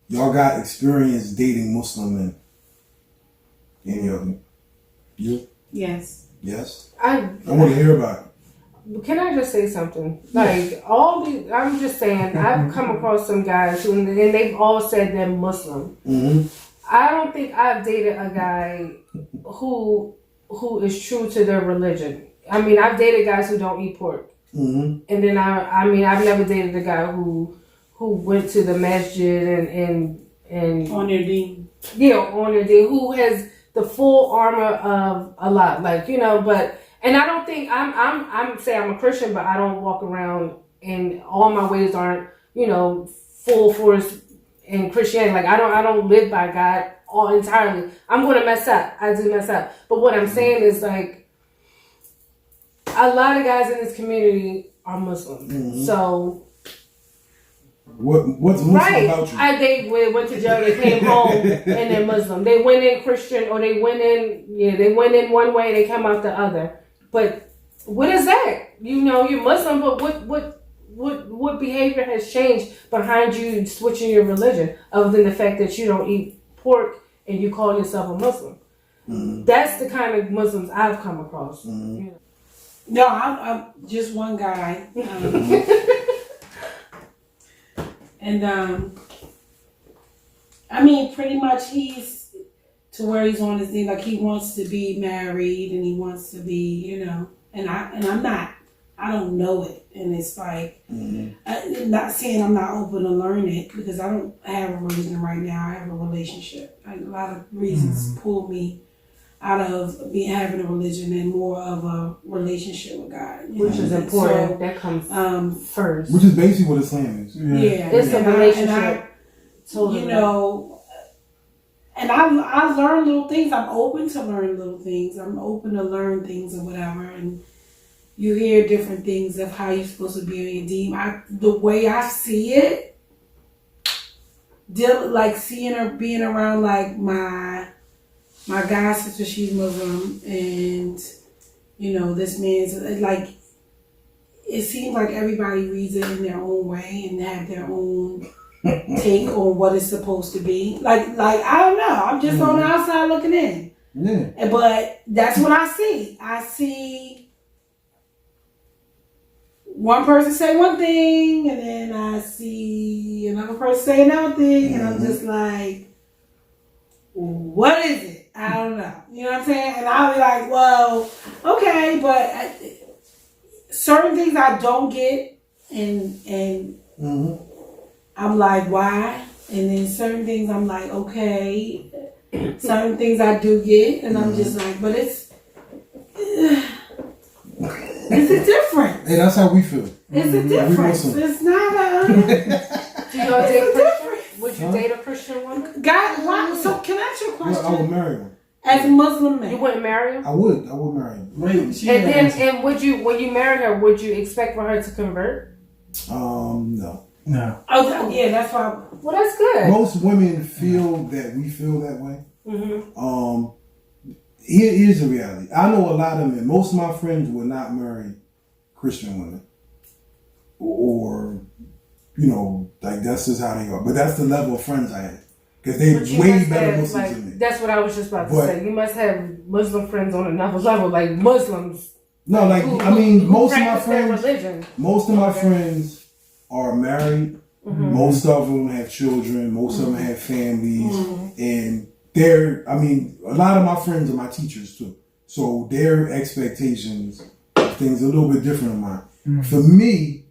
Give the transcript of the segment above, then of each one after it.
y'all got experience dating Muslim men? Any of them? You? Yes. Yes? I want to hear about it. Can I just say something? Like, I'm just saying, I've come across some guys who, and they've all said they're Muslim. Mm-hmm. I don't think I've dated a guy who is true to their religion. I mean, I've dated guys who don't eat pork. Mm-hmm. And then I've never dated a guy who went to the masjid and On their deen. Yeah, on their deen, who has the full armor of Allah, like, you know, but, and I don't think, I'm saying I'm a Christian, but I don't walk around and all my ways aren't, you know, full force in Christianity. Like, I don't live by God all entirely. I'm going to mess up. I do mess up. But what I'm saying is, like, a lot of guys in this community are Muslim. Mm-hmm. So, what's Muslim about you? They went to jail, they came home, and they're Muslim. They went in Christian, or they went in one way, they come out the other. But what is that? You know, you're Muslim, but what behavior has changed behind you switching your religion, other than the fact that you don't eat pork and you call yourself a Muslim? Mm-hmm. That's the kind of Muslims I've come across. Mm-hmm. You know? No, I'm just one guy. And I mean, pretty much he's to where he's on his thing. Like, he wants to be married and he wants to be, you know. And I'm not. I don't know it, and it's like, I'm not saying I'm not open to learn it, because I don't have a religion right now. I have a relationship. Like, a lot of reasons pull me out of having a religion and more of a relationship with God, which is important. So, that comes first. Which is basically what Islam is. Yeah, it's a relationship. You know, and I learn little things. I'm open to learn little things. I'm open to learn things or whatever. And you hear different things of how you're supposed to be on your deen. The way I see it, like seeing her being around like my god sister, she's Muslim, and you know, this man's like, it seems like everybody reads it in their own way and have their own take on what it's supposed to be. Like I don't know. I'm just on the outside looking in. Yeah. But that's what I see. I see one person say one thing, and then I see another person say another thing, and I'm just like, what is it? I don't know. You know what I'm saying? And I'll be like, well, okay, but certain things I don't get, and I'm like, why? And then certain things I'm like, okay. Certain things I do get, and I'm just like, but it's a difference. Hey, that's how we feel. It's a difference. It's not a. Do y'all date Christian? Would you date a Christian woman? God, why? So can I ask you a question? Well, I would marry one. As a Muslim man, you wouldn't marry him? I would marry him. And would you, when you married her, would you expect for her to convert? No. Oh, yeah, that's why. Well, that's good. Most women feel that we feel that way. Mm-hmm. Here's the reality. I know a lot of men. Most of my friends would not marry Christian women, or you know, like that's just how they are. But that's the level of friends I have, because they're way better Muslims than me. That's what I was just about to say. You must have Muslim friends on another level, like Muslims. No, like who, I mean, most of my Okay. friends are married. Mm-hmm. Most of them have children. Most of them have families, and a lot of my friends are my teachers too. So their expectations of things are a little bit different than mine. Mm-hmm. For me,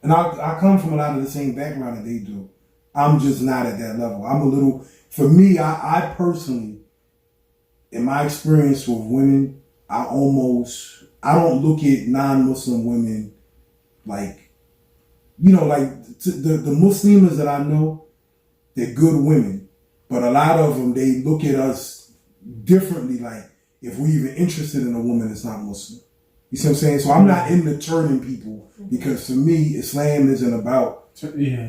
and I come from a lot of the same background that they do. I'm just not at that level. For me, I personally, in my experience with women, I don't look at non-Muslim women like, you know, like the Muslims that I know, they're good women. But a lot of them, they look at us differently, like if we're even interested in a woman that's not Muslim. You see what I'm saying? So I'm not into turning people, because for me, Islam isn't about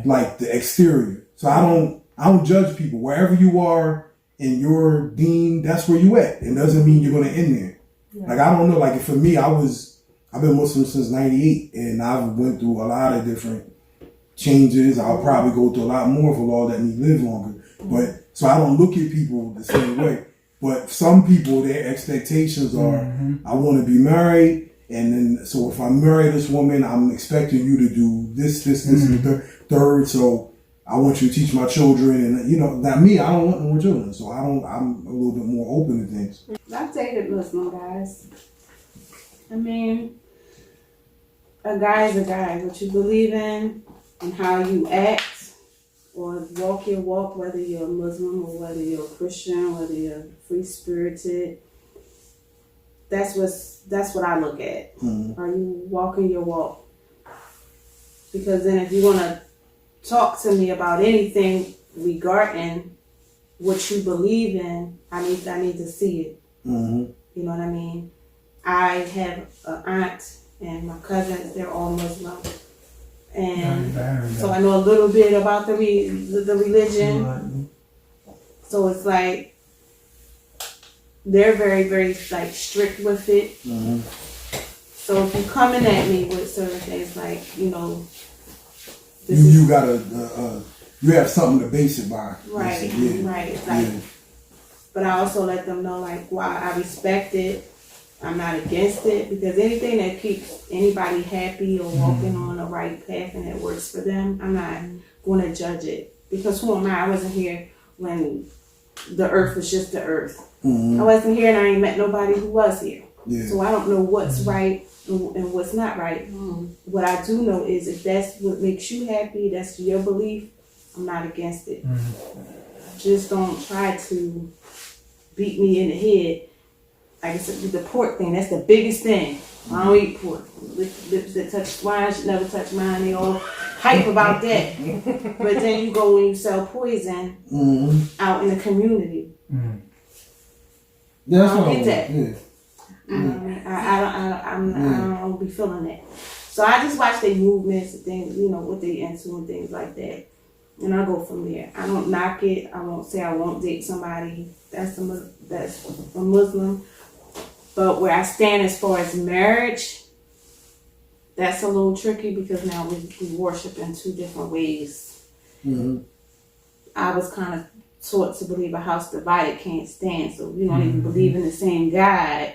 like the exterior. So I don't judge people. Wherever you are in your deen, that's where you at. It doesn't mean you're going to end there. Yeah. Like, I don't know. Like, for me, I've been Muslim since '98, and I've went through a lot of different changes. I'll probably go through a lot more if the Lord let me live longer. But so I don't look at people the same way. But some people, their expectations are, I want to be married, and then so if I marry this woman, I'm expecting you to do this, and the third. So I want you to teach my children, and not me. I don't want no more children, so I'm a little bit more open to things. I've dated Muslim guys. I mean, a guy is a guy. What you believe in and how you act or walk your walk, whether you're a Muslim or whether you're a Christian, whether you're free spirited. That's what I look at. Are you walking your walk? Because then if you want to talk to me about anything regarding what you believe in, I need to see it. You know what I mean? I have an aunt and my cousins, they're all Muslim. And so I know a little bit about the religion. So it's like they're very, very like strict with it. So if you're coming at me with certain things like, you gotta you have something to base it by. Right. It's like, but I also let them know like why I respect it. I'm not against it, because anything that keeps anybody happy or walking on the right path and it works for them, I'm not going to judge it. Because who am I? I wasn't here when the earth was just the earth. I wasn't here and I ain't met nobody who was here. So I don't know what's right and what's not right. What I do know is if that's what makes you happy, that's your belief, I'm not against it. Just don't try to beat me in the head. Like I said, the pork thing, that's the biggest thing. I don't eat pork. Lips that touch swine should never touch mine. They all hype about that. But then you go and you sell poison out in the community. Yeah, that's I what don't I get that. I don't be feeling that. So I just watch their movements and things, what they into and things like that. And I go from there. I don't knock it. I won't say I won't date somebody that's a Muslim. But where I stand as far as marriage, that's a little tricky because now we worship in two different ways. I was kind of taught to believe a house divided can't stand. So we don't even believe in the same God.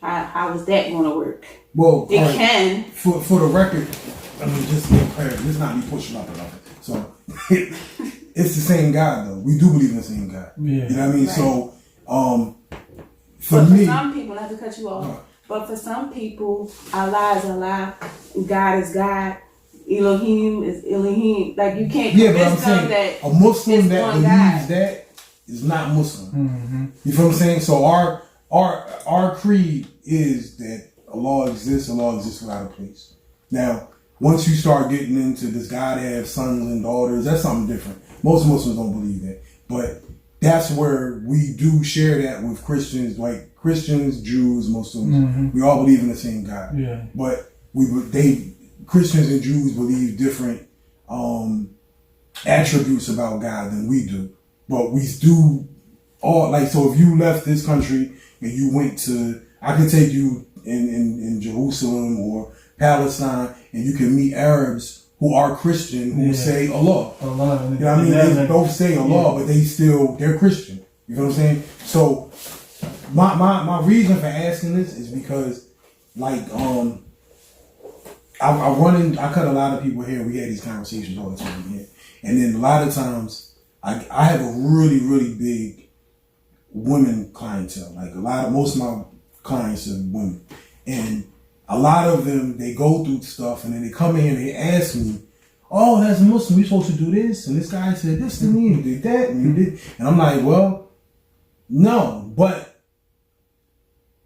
How is that going to work? Well, it can. For the record, I mean, just to get clarity, this not me pushing up or nothing. So it's the same God, though. We do believe in the same God. You know what I mean? Right. So for some people, not to cut you off, but for some people, Allah is Allah, God is God, Elohim is Elohim. Like you can't convince them that a Muslim that believes that is not Muslim. You feel what I'm saying? So our creed is that Allah exists without a place. Now, once you start getting into this God have sons and daughters, that's something different. Most Muslims don't believe that. But that's where we do share that with Christians, like Christians, Jews, Muslims. We all believe in the same God. But Christians and Jews believe different attributes about God than we do. But we do all, so if you left this country and you went to, I could take you in Jerusalem or Palestine and you can meet Arabs who are Christian who say Allah. You know what I mean? They both say Allah, but they're Christian. You know what I'm saying? So my reason for asking this is because I cut a lot of people here. We had these conversations all the time here. And then a lot of times I have a really, really big women clientele. Most of my clients are women. And a lot of them, they go through stuff and then they come in and they ask me, oh, as a Muslim, you're supposed to do this. And this guy said this to me and did that and you did. And I'm like, well, no. But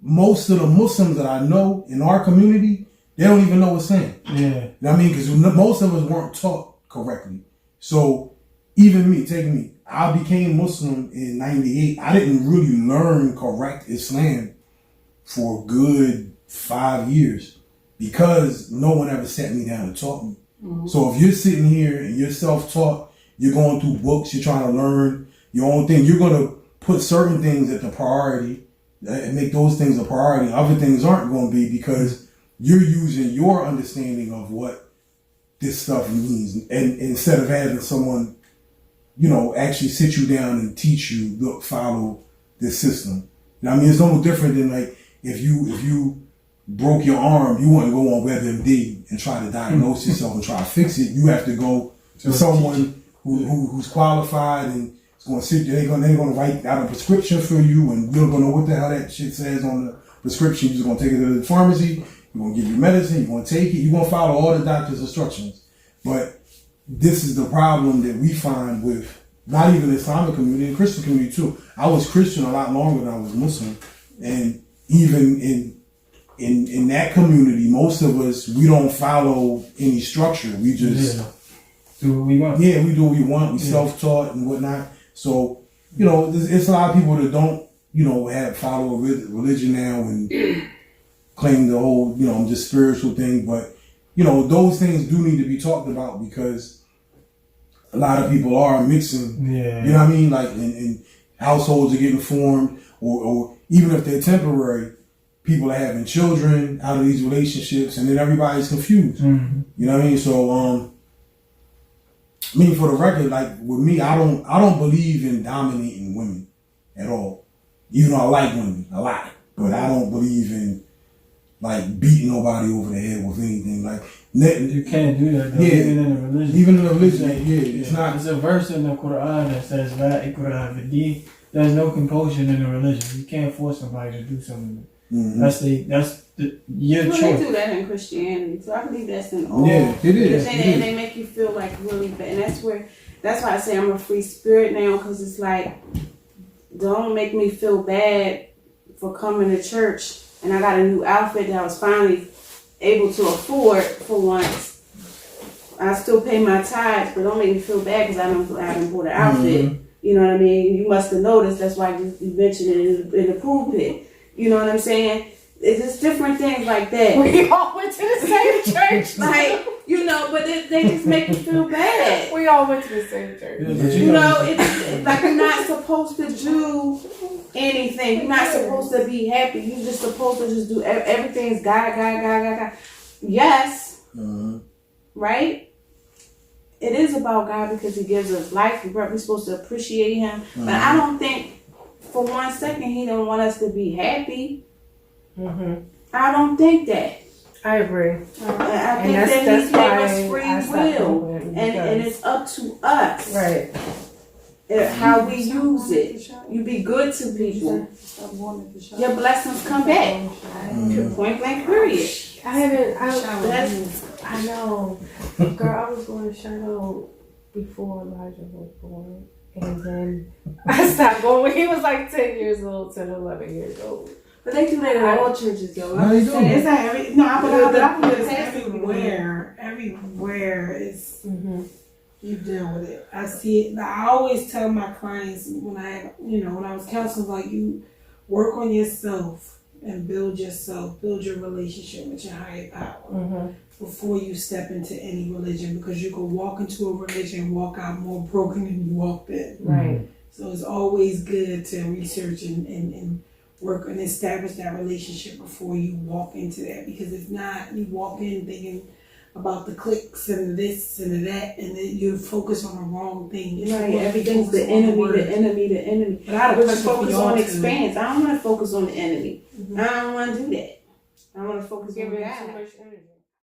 most of the Muslims that I know in our community, they don't even know what's saying. You know what I mean? Because most of us weren't taught correctly. So even me, take me, I became Muslim in 98. I didn't really learn correct Islam for a good 5 years because no one ever sat me down and taught me. So if you're sitting here and you're self-taught, you're going through books, you're trying to learn your own thing, you're going to put certain things at the priority and make those things a priority. Other things aren't going to be because you're using your understanding of what this stuff means, and instead of having someone, actually sit you down and teach you, look, follow this system. You know what I mean? It's no different than like if you broke your arm, you wouldn't go on WebMD and try to diagnose yourself and try to fix it. You have to go to someone who's qualified and is going to sit there. They're going to write out a prescription for you, and you don't know what the hell that shit says on the prescription. You're just going to take it to the pharmacy. You're going to give you medicine. You're going to take it. You're going to follow all the doctor's instructions. But this is the problem that we find with not even the Islamic community, the Christian community too. I was Christian a lot longer than I was Muslim, and even in that community, most of us, we don't follow any structure. We just do what we want. Yeah, we do what we want. We self-taught and whatnot. So, it's a lot of people that don't, follow a religion now and claim the whole, just spiritual thing. But, those things do need to be talked about because a lot of people are mixing. Yeah. You know what I mean? Like, and households are getting formed, or even if they're temporary, people are having children out of these relationships, and then everybody's confused. Mm-hmm. You know what I mean? So, for the record, like with me, I don't believe in dominating women at all. Even though I like women a lot, but I don't believe in like beating nobody over the head with anything. Like you can't do that though, even in a religion. Even in a religion, it's not. There's a verse in the Quran that says, "La ikraha fid-din." There's no compulsion in a religion. You can't force somebody to do something. Mm-hmm. That's your choice. They do that in Christianity, so I believe that's in all. Yeah, it is. And they make you feel like really bad, and that's why I say I'm a free spirit now, because it's like, don't make me feel bad for coming to church and I got a new outfit that I was finally able to afford for once. I still pay my tithes, but don't make me feel bad because I haven't bought an outfit. Mm-hmm. You know what I mean? You must have noticed. That's why you mentioned it in the pulpit. You know what I'm saying? It's just different things like that. We all went to the same church. Like, but they just make you feel bad. We all went to the same church. It's like you're not supposed to do anything. You're not supposed to be happy. You're just supposed to just do everything's God. Yes. Mm-hmm. Right? It is about God because He gives us life. We're supposed to appreciate Him. Mm-hmm. But I don't think for 1 second He don't want us to be happy. Mm-hmm. I don't think that. I agree. I think that He gave us free will. And it's up to us. Right. How we use it. You be good to people. Your blessings come back. Mm-hmm. Point blank period. I know. Girl, I was going to Shiloh before Elijah was born. And then I stopped going when he was like 10 years old, 10 or 11 years old. But they do that in all churches, though. No, they do. It's not I believe it's everywhere. Everywhere is you deal with it. I see it. I always tell my clients when I was counseling, like, you work on yourself and build your relationship with your higher power before you step into any religion, because you can walk into a religion and walk out more broken than you walked in. Right. So it's always good to research and work and establish that relationship before you walk into that, because if not, you walk in thinking about the clicks and the this and the that, and then you focus on the wrong thing. Everything's the enemy. But I would focus on expanse. I don't want to focus on the enemy. I don't want to do that. I want to focus on God. Too much energy.